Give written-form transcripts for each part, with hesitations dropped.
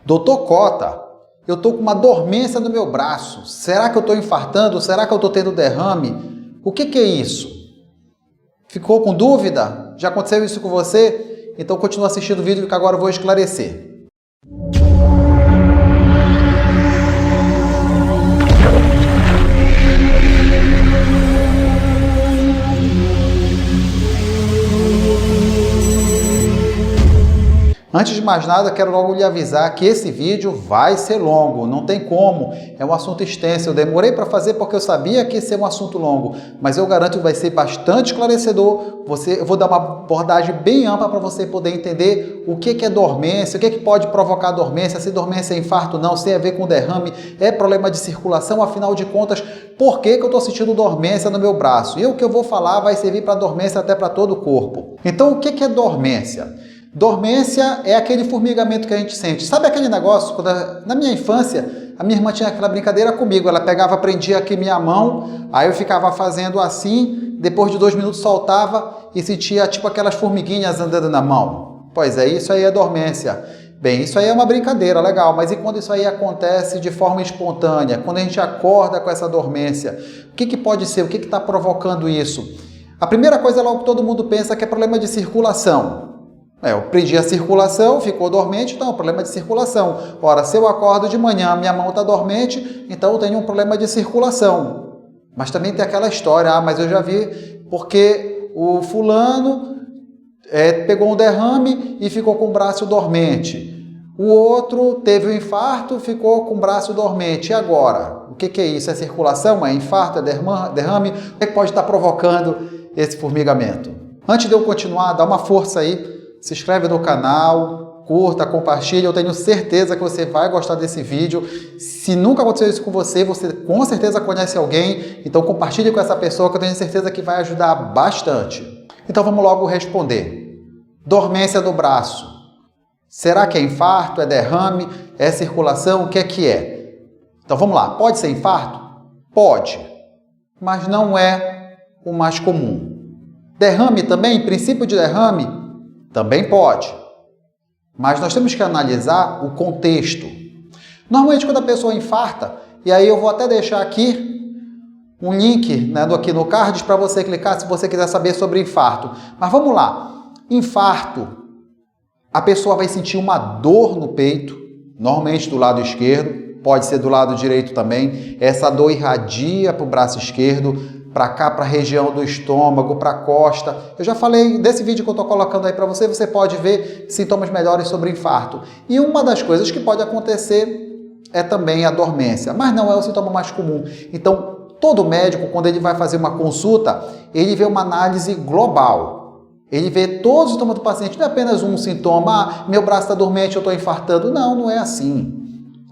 Doutor Cota, eu estou com uma dormência no meu braço. Será que eu estou infartando? Será que eu estou tendo derrame? O que é isso? Ficou com dúvida? Já aconteceu isso com você? Então continua assistindo o vídeo que agora eu vou esclarecer. Antes de mais nada, quero logo lhe avisar que esse vídeo vai ser longo, não tem como, é um assunto extenso. Eu demorei para fazer porque eu sabia que ia ser um assunto longo, mas eu garanto que vai ser bastante esclarecedor. Eu vou dar uma abordagem bem ampla para você poder entender o que é dormência, o que pode provocar dormência, se dormência é infarto ou não, se tem a ver com derrame, é problema de circulação, afinal de contas, por que eu estou sentindo dormência no meu braço? E o que eu vou falar vai servir para dormência até para todo o corpo. Então, o que é dormência? Dormência é aquele formigamento que a gente sente. Sabe aquele negócio, na minha infância, a minha irmã tinha aquela brincadeira comigo, ela pegava, prendia aqui minha mão, aí eu ficava fazendo assim, depois de 2 minutos soltava e sentia tipo aquelas formiguinhas andando na mão. Pois é, isso aí é dormência. Bem, isso aí é uma brincadeira, legal, mas e quando isso aí acontece de forma espontânea? Quando a gente acorda com essa dormência, o que pode ser? O que está provocando isso? A primeira coisa logo que todo mundo pensa que é problema de circulação. Eu prendi a circulação, ficou dormente, então é um problema de circulação. Ora, se eu acordo de manhã, minha mão está dormente, então eu tenho um problema de circulação. Mas também tem aquela história, mas eu já vi porque o fulano pegou um derrame e ficou com o braço dormente. O outro teve um infarto, ficou com o braço dormente. E agora? O que é isso? É circulação? É infarto? É derrame? O que pode estar provocando esse formigamento? Antes de eu continuar, dá uma força aí. Se inscreve no canal, curta, compartilha. Eu tenho certeza que você vai gostar desse vídeo. Se nunca aconteceu isso com você, você com certeza conhece alguém. Então compartilhe com essa pessoa que eu tenho certeza que vai ajudar bastante. Então vamos logo responder. Dormência do braço. Será que é infarto? É derrame? É circulação? O que é? Então vamos lá. Pode ser infarto? Pode. Mas não é o mais comum. Derrame também? Princípio de derrame? Também pode, mas nós temos que analisar o contexto. Normalmente quando a pessoa infarta, e aí eu vou até deixar aqui um link aqui no card para você clicar se você quiser saber sobre infarto. Mas vamos lá, infarto, a pessoa vai sentir uma dor no peito, normalmente do lado esquerdo, pode ser do lado direito também, essa dor irradia para o braço esquerdo, para cá, para a região do estômago, para a costa. Eu já falei desse vídeo que eu estou colocando aí para você, você pode ver sintomas melhores sobre infarto. E uma das coisas que pode acontecer é também a dormência, mas não é o sintoma mais comum. Então, todo médico, quando ele vai fazer uma consulta, ele vê uma análise global. Ele vê todos os sintomas do paciente, não é apenas um sintoma, meu braço está dormente, eu estou infartando. Não, não é assim.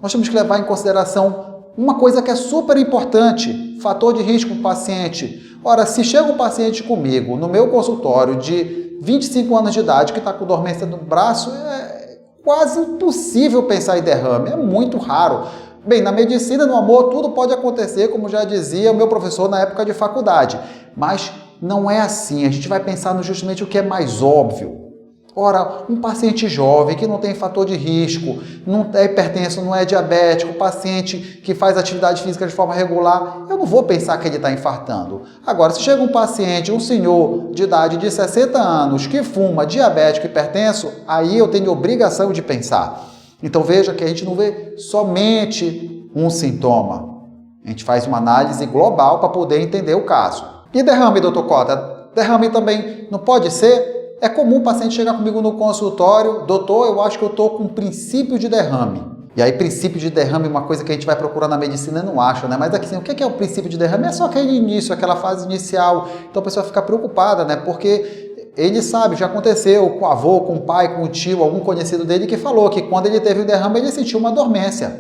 Nós temos que levar em consideração uma coisa que é super importante, fator de risco para o paciente. Ora, se chega um paciente comigo, no meu consultório, de 25 anos de idade, que está com dormência no braço, é quase impossível pensar em derrame, é muito raro. Bem, na medicina, no amor, tudo pode acontecer, como já dizia o meu professor na época de faculdade. Mas não é assim, a gente vai pensar justamente o que é mais óbvio. Ora, um paciente jovem que não tem fator de risco, não é hipertenso, não é diabético, paciente que faz atividade física de forma regular, eu não vou pensar que ele está infartando. Agora, se chega um paciente, um senhor de idade de 60 anos, que fuma, diabético, hipertenso, aí eu tenho obrigação de pensar. Então veja que a gente não vê somente um sintoma. A gente faz uma análise global para poder entender o caso. E derrame, doutor Cota? Derrame também não pode ser? É comum o paciente chegar comigo no consultório, doutor, eu acho que eu estou com princípio de derrame. E aí, princípio de derrame é uma coisa que a gente vai procurar na medicina e não acha, né? Mas aqui, assim, o que é o princípio de derrame? É só aquele início, aquela fase inicial. Então a pessoa fica preocupada, né? Porque ele sabe, já aconteceu com o avô, com o pai, com o tio, algum conhecido dele que falou que quando ele teve o derrame, ele sentiu uma dormência.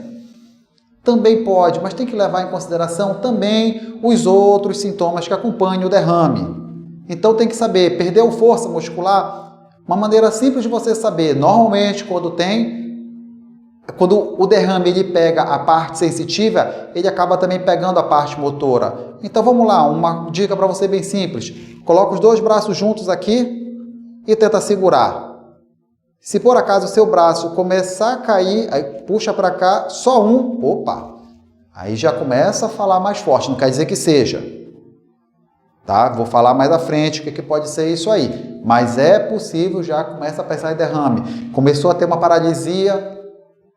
Também pode, mas tem que levar em consideração também os outros sintomas que acompanham o derrame. Então tem que saber, perdeu força muscular? Uma maneira simples de você saber, normalmente quando o derrame ele pega a parte sensitiva, ele acaba também pegando a parte motora. Então vamos lá, uma dica para você bem simples. Coloca os 2 braços juntos aqui e tenta segurar. Se por acaso o seu braço começar a cair, aí puxa para cá, só um, opa, aí já começa a falar mais forte, não quer dizer que seja, tá? Vou falar mais à frente o que pode ser isso aí, mas é possível, já começa a pensar em derrame. Começou a ter uma paralisia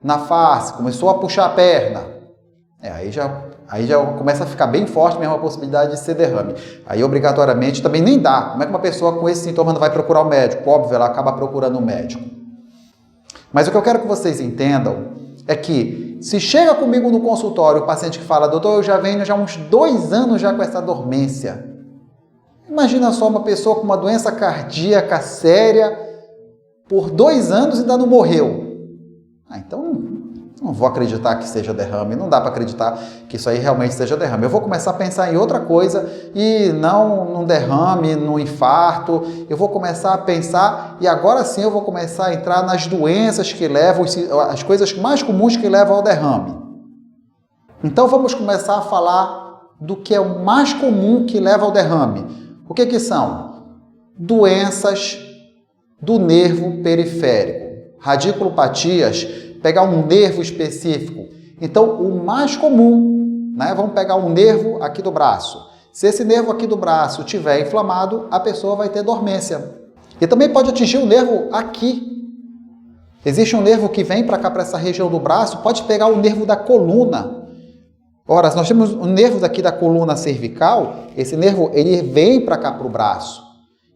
na face, começou a puxar a perna, aí já começa a ficar bem forte mesmo a possibilidade de ser derrame. Aí obrigatoriamente também nem dá. Como é que uma pessoa com esse sintoma não vai procurar o médico? Óbvio, ela acaba procurando o médico. Mas o que eu quero que vocês entendam é que se chega comigo no consultório o paciente que fala, doutor, eu já venho já uns 2 anos já com essa dormência. Imagina só uma pessoa com uma doença cardíaca séria por 2 anos e ainda não morreu. Então não vou acreditar que seja derrame, não dá para acreditar que isso aí realmente seja derrame. Eu vou começar a pensar em outra coisa e não num derrame, num infarto. Eu vou começar a pensar e agora sim eu vou começar a entrar nas doenças que levam, as coisas mais comuns que levam ao derrame. Então vamos começar a falar do que é o mais comum que leva ao derrame. O que são? Doenças do nervo periférico, radiculopatias, pegar um nervo específico. Então, o mais comum, né? Vamos pegar um nervo aqui do braço. Se esse nervo aqui do braço estiver inflamado, a pessoa vai ter dormência. E também pode atingir o nervo aqui. Existe um nervo que vem para cá, para essa região do braço, pode pegar o nervo da coluna. Ora, nós temos um nervo daqui da coluna cervical, esse nervo ele vem para cá, para o braço.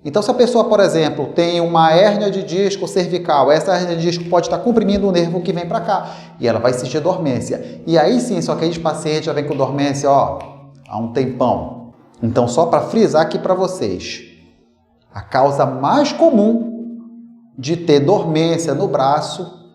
Então, se a pessoa, por exemplo, tem uma hérnia de disco cervical, essa hérnia de disco pode estar comprimindo o nervo que vem para cá e ela vai sentir dormência. E aí sim, só que aí os pacientes já vem com dormência, ó, há um tempão. Então, só para frisar aqui para vocês, a causa mais comum de ter dormência no braço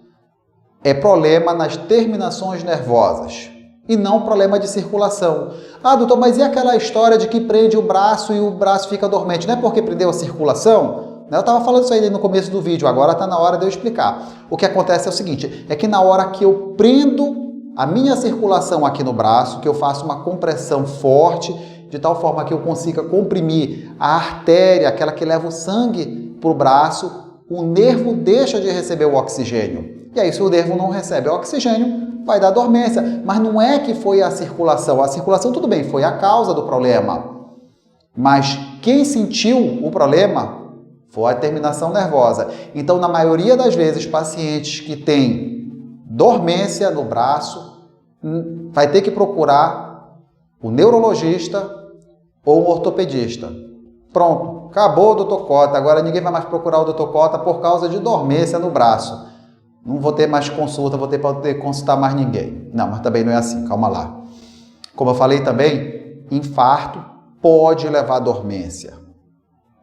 é problema nas terminações nervosas e não problema de circulação. Ah, doutor, mas e aquela história de que prende o braço e o braço fica dormente? Não é porque prendeu a circulação? Eu estava falando isso aí no começo do vídeo, agora está na hora de eu explicar. O que acontece é o seguinte, é que na hora que eu prendo a minha circulação aqui no braço, que eu faço uma compressão forte, de tal forma que eu consiga comprimir a artéria, aquela que leva o sangue para o braço, o nervo deixa de receber o oxigênio. E aí, se o nervo não recebe o oxigênio, vai dar dormência. Mas não é que foi a circulação. A circulação, tudo bem, foi a causa do problema. Mas quem sentiu o problema foi a terminação nervosa. Então, na maioria das vezes, pacientes que têm dormência no braço, vai ter que procurar o neurologista ou o ortopedista. Pronto, acabou o Dr. Cota. Agora ninguém vai mais procurar o Dr. Cota por causa de dormência no braço. Não vou ter mais consulta, vou ter para poder consultar mais ninguém. Não, mas também não é assim, calma lá. Como eu falei também, infarto pode levar à dormência.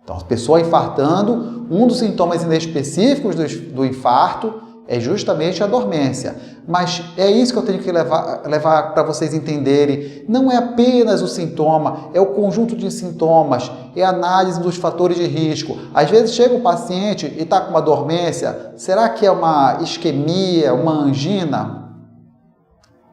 Então, a pessoa infartando, um dos sintomas inespecíficos do infarto é justamente a dormência. Mas é isso que eu tenho que levar para vocês entenderem. Não é apenas o sintoma, é o conjunto de sintomas, é a análise dos fatores de risco. Às vezes chega um paciente e está com uma dormência, será que é uma isquemia, uma angina?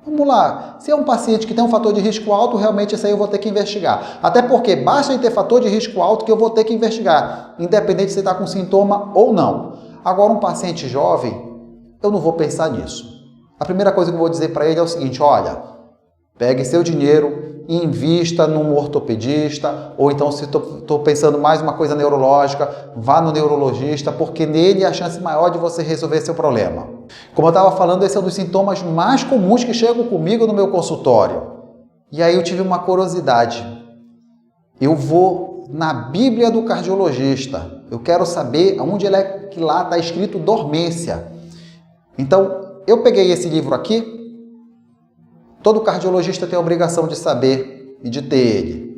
Vamos lá, se é um paciente que tem um fator de risco alto, realmente esse aí eu vou ter que investigar. Até porque basta ter fator de risco alto que eu vou ter que investigar, independente se está com sintoma ou não. Agora, um paciente jovem, eu não vou pensar nisso. A primeira coisa que eu vou dizer para ele é o seguinte, olha, pegue seu dinheiro e invista num ortopedista, ou então se estou pensando mais uma coisa neurológica, vá no neurologista, porque nele é a chance maior de você resolver seu problema. Como eu estava falando, esse é um dos sintomas mais comuns que chegam comigo no meu consultório. E aí eu tive uma curiosidade. Eu vou na Bíblia do cardiologista. Eu quero saber onde que lá está escrito dormência. Então, eu peguei esse livro aqui, todo cardiologista tem a obrigação de saber e de ter ele.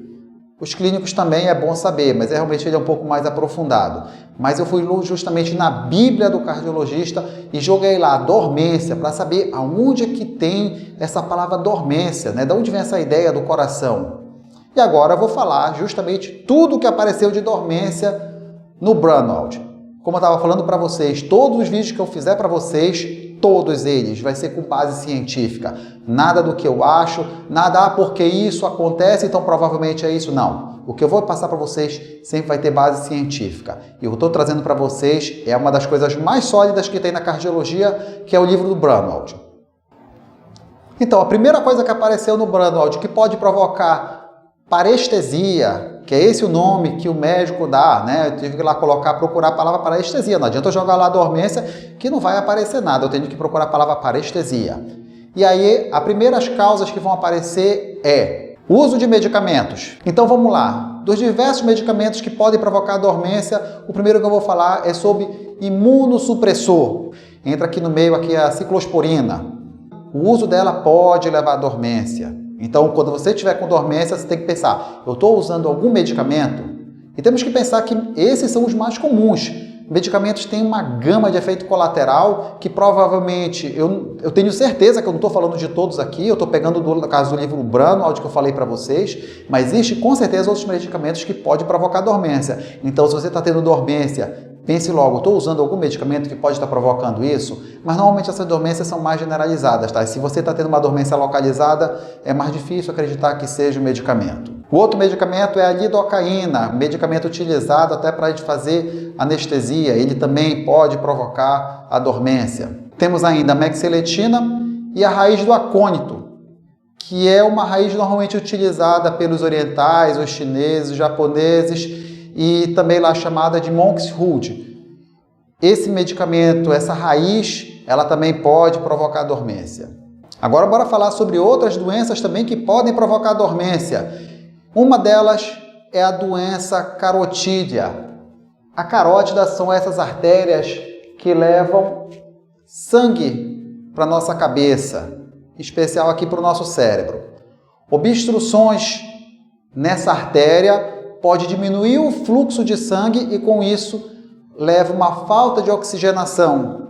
Os clínicos também é bom saber, mas realmente ele é um pouco mais aprofundado. Mas eu fui justamente na Bíblia do cardiologista e joguei lá dormência para saber aonde é que tem essa palavra dormência, né? De onde vem essa ideia do coração. E agora eu vou falar justamente tudo que apareceu de dormência no Brunwald. Como eu estava falando para vocês, todos os vídeos que eu fizer para vocês, todos eles vai ser com base científica. Nada do que eu acho, nada, porque isso acontece, então provavelmente é isso. Não. O que eu vou passar para vocês sempre vai ter base científica. E eu estou trazendo para vocês é uma das coisas mais sólidas que tem na cardiologia, que é o livro do Braunwald. Então, a primeira coisa que apareceu no Braunwald que pode provocar parestesia, que é esse o nome que o médico dá, né? Eu tive que lá procurar a palavra parestesia. Não adianta eu jogar lá dormência que não vai aparecer nada. Eu tenho que procurar a palavra parestesia. E aí, as primeiras causas que vão aparecer é o uso de medicamentos. Então vamos lá. Dos diversos medicamentos que podem provocar dormência, o primeiro que eu vou falar é sobre imunossupressor. Entra aqui no meio aqui a ciclosporina. O uso dela pode levar à dormência. Então, quando você estiver com dormência, você tem que pensar, eu estou usando algum medicamento? E temos que pensar que esses são os mais comuns. Medicamentos têm uma gama de efeito colateral que provavelmente, eu tenho certeza que eu não estou falando de todos aqui, eu estou pegando do caso do livro Braunwald que eu falei para vocês, mas existe com certeza outros medicamentos que podem provocar dormência. Então, se você está tendo dormência, pense logo, estou usando algum medicamento que pode estar provocando isso? Mas normalmente essas dormências são mais generalizadas, tá? E se você está tendo uma dormência localizada, é mais difícil acreditar que seja um medicamento. O outro medicamento é a lidocaína, medicamento utilizado até para a gente fazer anestesia. Ele também pode provocar a dormência. Temos ainda a mexiletina e a raiz do acônito, que é uma raiz normalmente utilizada pelos orientais, os chineses, os japoneses, e também lá chamada de Monk's Hood. Esse medicamento, essa raiz, ela também pode provocar dormência. Agora bora falar sobre outras doenças também que podem provocar dormência. Uma delas é a doença carotídea. A carótida são essas artérias que levam sangue para nossa cabeça, em especial aqui para o nosso cérebro. Obstruções nessa artéria pode diminuir o fluxo de sangue e, com isso, leva uma falta de oxigenação.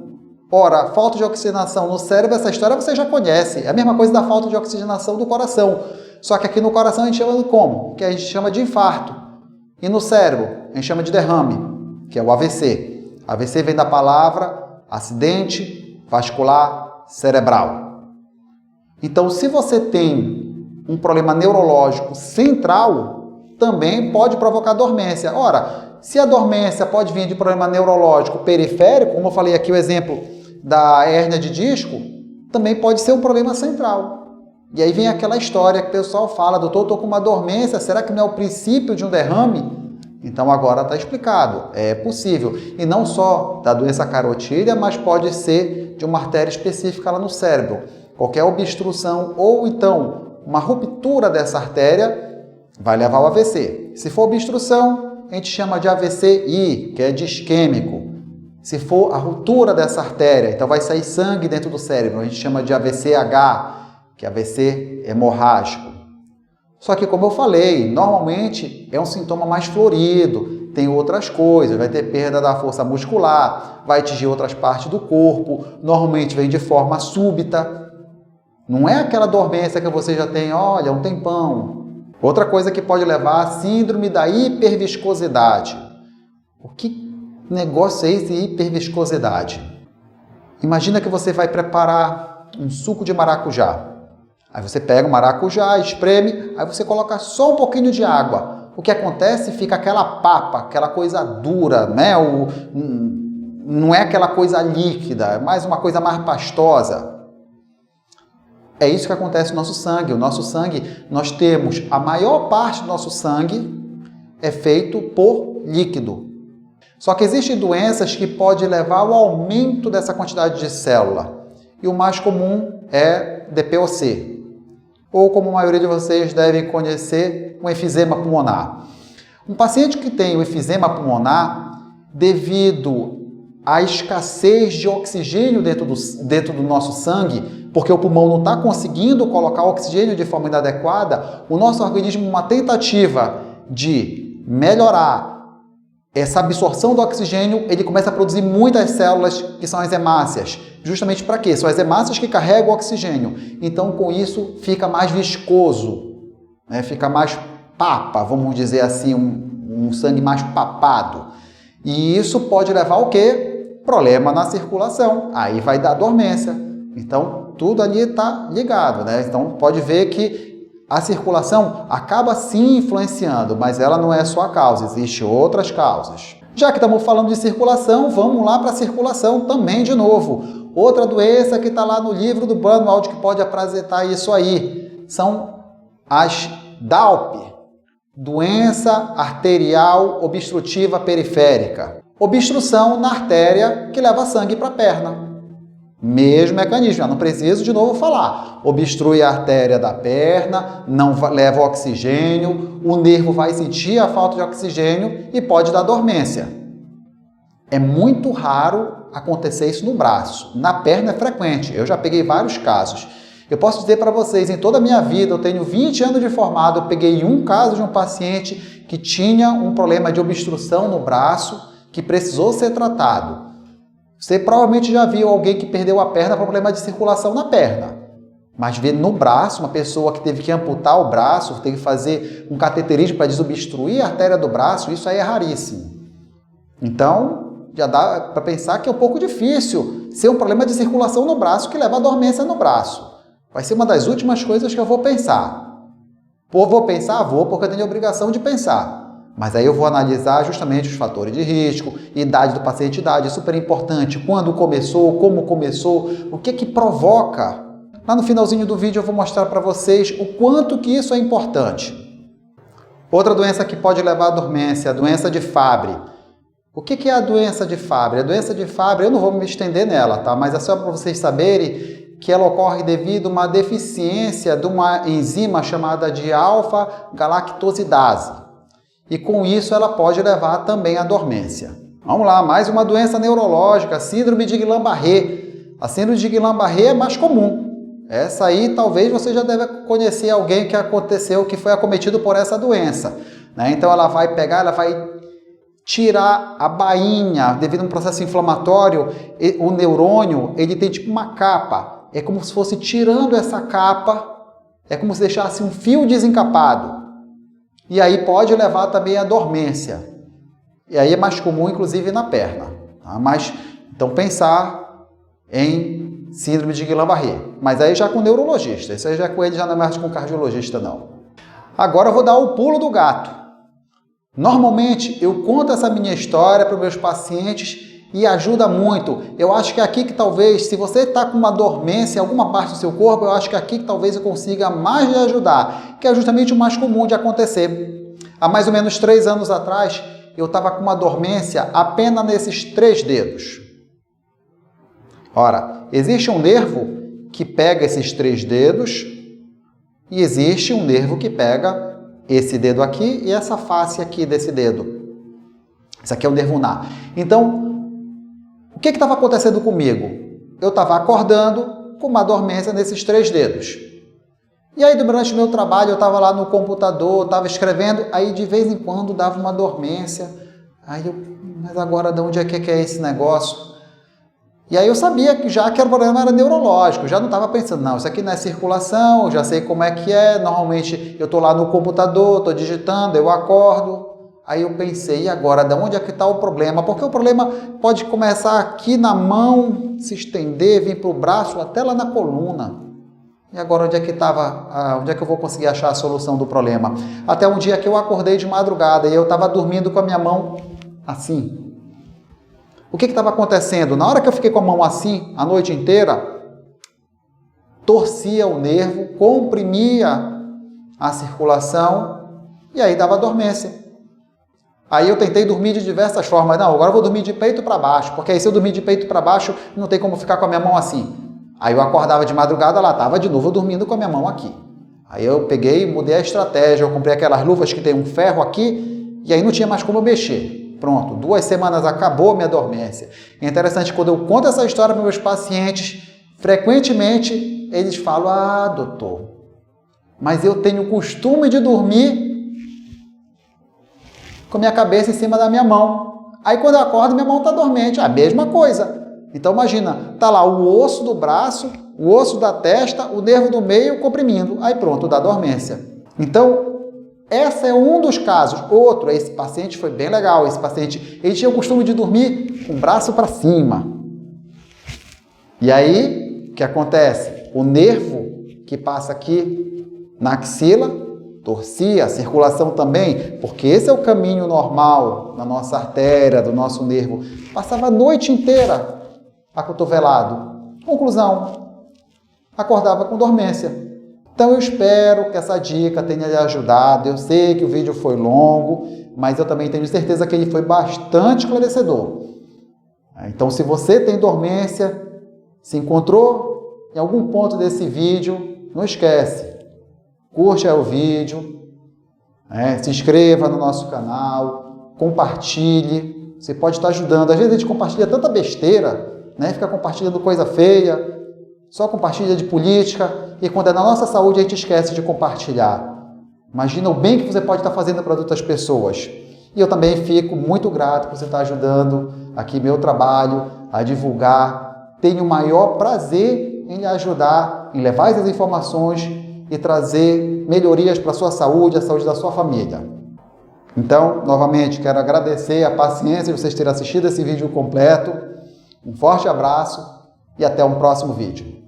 Ora, falta de oxigenação no cérebro, essa história você já conhece. É a mesma coisa da falta de oxigenação do coração. Só que aqui no coração a gente chama de como? Que a gente chama de infarto. E no cérebro a gente chama de derrame, que é o AVC. AVC vem da palavra acidente vascular cerebral. Então, se você tem um problema neurológico central, também pode provocar dormência. Ora, se a dormência pode vir de problema neurológico periférico, como eu falei aqui o exemplo da hérnia de disco, também pode ser um problema central. E aí vem aquela história que o pessoal fala, doutor, estou com uma dormência, será que não é o princípio de um derrame? Então agora está explicado, é possível. E não só da doença carotídea, mas pode ser de uma artéria específica lá no cérebro. Qualquer obstrução ou então uma ruptura dessa artéria vai levar ao AVC. Se for obstrução, a gente chama de AVC-I, que é disquêmico. Se for a ruptura dessa artéria, então vai sair sangue dentro do cérebro, a gente chama de AVC-H, que é AVC hemorrágico. Só que, como eu falei, normalmente é um sintoma mais florido, tem outras coisas, vai ter perda da força muscular, vai atingir outras partes do corpo, normalmente vem de forma súbita. Não é aquela dormência que você já tem, olha, um tempão. Outra coisa que pode levar a síndrome da hiperviscosidade. O que negócio é esse de hiperviscosidade? Imagina que você vai preparar um suco de maracujá. Aí você pega o maracujá, espreme, aí você coloca só um pouquinho de água. O que acontece? Fica aquela papa, aquela coisa dura, né? Não é aquela coisa líquida, é mais uma coisa mais pastosa. É isso que acontece no nosso sangue. O nosso sangue, nós temos a maior parte do nosso sangue é feito por líquido. Só que existem doenças que podem levar ao aumento dessa quantidade de célula. E o mais comum é DPOC. Ou, como a maioria de vocês devem conhecer, um efizema pulmonar. Um paciente que tem o efizema pulmonar, devido à escassez de oxigênio dentro do nosso sangue, porque o pulmão não está conseguindo colocar oxigênio de forma inadequada, o nosso organismo, uma tentativa de melhorar essa absorção do oxigênio, ele começa a produzir muitas células que são as hemácias. Justamente para quê? São as hemácias que carregam o oxigênio. Então, com isso, fica mais viscoso, né? Fica mais papa, vamos dizer assim, um sangue mais papado. E isso pode levar ao quê? problema na circulação, aí vai dar dormência. Então, tudo ali está ligado, né? Então, pode ver que a circulação acaba sim influenciando, mas ela não é só a causa, existem outras causas. Já que estamos falando de circulação, vamos lá para a circulação também de novo. Outra doença que está lá no livro do Brunwald que pode apresentar isso aí são as DALP, doença arterial obstrutiva periférica. Obstrução na artéria que leva sangue para a perna. Mesmo mecanismo, eu não preciso de novo falar. Obstrui a artéria da perna, não leva oxigênio, o nervo vai sentir a falta de oxigênio e pode dar dormência. É muito raro acontecer isso no braço. Na perna é frequente, eu já peguei vários casos. Eu posso dizer para vocês, em toda a minha vida, eu tenho 20 anos de formado, eu peguei um caso de um paciente que tinha um problema de obstrução no braço, que precisou ser tratado. Você provavelmente já viu alguém que perdeu a perna por problema de circulação na perna. Mas ver no braço, uma pessoa que teve que amputar o braço, teve que fazer um cateterismo para desobstruir a artéria do braço, isso aí é raríssimo. Então, já dá para pensar que é um pouco difícil ser um problema de circulação no braço que leva a dormência no braço. Vai ser uma das últimas coisas que eu vou pensar. Vou pensar? Vou, porque eu tenho a obrigação de pensar. Mas aí eu vou analisar justamente os fatores de risco, idade do paciente, idade, é super importante, quando começou, como começou, o que provoca. Lá no finalzinho do vídeo eu vou mostrar para vocês o quanto que isso é importante. Outra doença que pode levar à dormência, a doença de Fabry. O que é a doença de Fabry? A doença de Fabry, eu não vou me estender nela, tá? Mas é só para vocês saberem que ela ocorre devido a uma deficiência de uma enzima chamada de alfa-galactosidase. E com isso ela pode levar também à dormência. Vamos lá, mais uma doença neurológica, síndrome de Guillain-Barré. A síndrome de Guillain-Barré é mais comum. Essa aí talvez você já deve conhecer alguém que aconteceu, que foi acometido por essa doença, né? Então ela vai pegar, ela vai tirar a bainha, devido a um processo inflamatório, o neurônio, ele tem tipo uma capa. É como se fosse tirando essa capa, é como se deixasse um fio desencapado. E aí pode levar também à dormência. E aí é mais comum, inclusive, na perna. Tá? Mas, então, pensar em síndrome de Guillain-Barré. Mas aí já com neurologista. Isso aí já com ele, já não é mais com cardiologista, não. Agora eu vou dar o pulo do gato. Normalmente, eu conto essa minha história para os meus pacientes e ajuda muito. Eu acho que é aqui que talvez, se você está com uma dormência em alguma parte do seu corpo, eu acho que é aqui que talvez eu consiga mais lhe ajudar, que é justamente o mais comum de acontecer. Há mais ou menos 3 anos atrás, eu estava com uma dormência apenas nesses 3 dedos. Ora, existe um nervo que pega esses 3 dedos e existe um nervo que pega esse dedo aqui e essa face aqui desse dedo. Esse aqui é o nervo ulnar. Então, o que estava acontecendo comigo? Eu estava acordando com uma dormência nesses 3 dedos. E aí, durante o meu trabalho, eu estava lá no computador, estava escrevendo, aí de vez em quando dava uma dormência. Aí eu, mas agora de onde é que é esse negócio? E aí eu sabia que já que o problema era neurológico, já não estava pensando, não, isso aqui não é circulação, eu já sei como é que é, normalmente eu estou lá no computador, estou digitando, eu acordo. Aí eu pensei, e agora, de onde é que está o problema? Porque o problema pode começar aqui na mão, se estender, vir para o braço, até lá na coluna. E agora, onde é que estava, onde é que eu vou conseguir achar a solução do problema? Até um dia que eu acordei de madrugada e eu estava dormindo com a minha mão assim. O que estava acontecendo? Na hora que eu fiquei com a mão assim, a noite inteira, torcia o nervo, comprimia a circulação e aí dava dormência. Aí eu tentei dormir de diversas formas. Não, agora eu vou dormir de peito para baixo, porque aí se eu dormir de peito para baixo, não tem como ficar com a minha mão assim. Aí eu acordava de madrugada, lá estava de novo dormindo com a minha mão aqui. Aí eu peguei e mudei a estratégia, eu comprei aquelas luvas que tem um ferro aqui, e aí não tinha mais como eu mexer. Pronto, 2 semanas acabou a minha dormência. É interessante, quando eu conto essa história para meus pacientes, frequentemente eles falam, ah, doutor, mas eu tenho o costume de dormir com a minha cabeça em cima da minha mão. Aí quando eu acordo, minha mão está dormente. A mesma coisa. Então imagina, está lá o osso do braço, o osso da testa, o nervo do meio comprimindo. Aí pronto, dá dormência. Então, Esse é um dos casos. Outro, esse paciente foi bem legal. Esse paciente, ele tinha o costume de dormir com o braço para cima. E aí, o que acontece? O nervo que passa aqui na axila torcia, a circulação também, porque esse é o caminho normal na nossa artéria, do nosso nervo. Passava a noite inteira acotovelado. Conclusão, acordava com dormência. Então eu espero que essa dica tenha lhe ajudado. Eu sei que o vídeo foi longo, mas eu também tenho certeza que ele foi bastante esclarecedor. Então, se você tem dormência, se encontrou em algum ponto desse vídeo, não esquece, curte o vídeo, se inscreva no nosso canal, compartilhe. Você pode estar ajudando. Às vezes a gente compartilha tanta besteira, fica compartilhando coisa feia, só compartilha de política, e quando é na nossa saúde a gente esquece de compartilhar. Imagina o bem que você pode estar fazendo para outras pessoas. E eu também fico muito grato por você estar ajudando aqui meu trabalho a divulgar. Tenho o maior prazer em lhe ajudar, em levar essas informações e trazer melhorias para a sua saúde, a saúde da sua família. Então, novamente, quero agradecer a paciência de vocês terem assistido esse vídeo completo. Um forte abraço e até um próximo vídeo.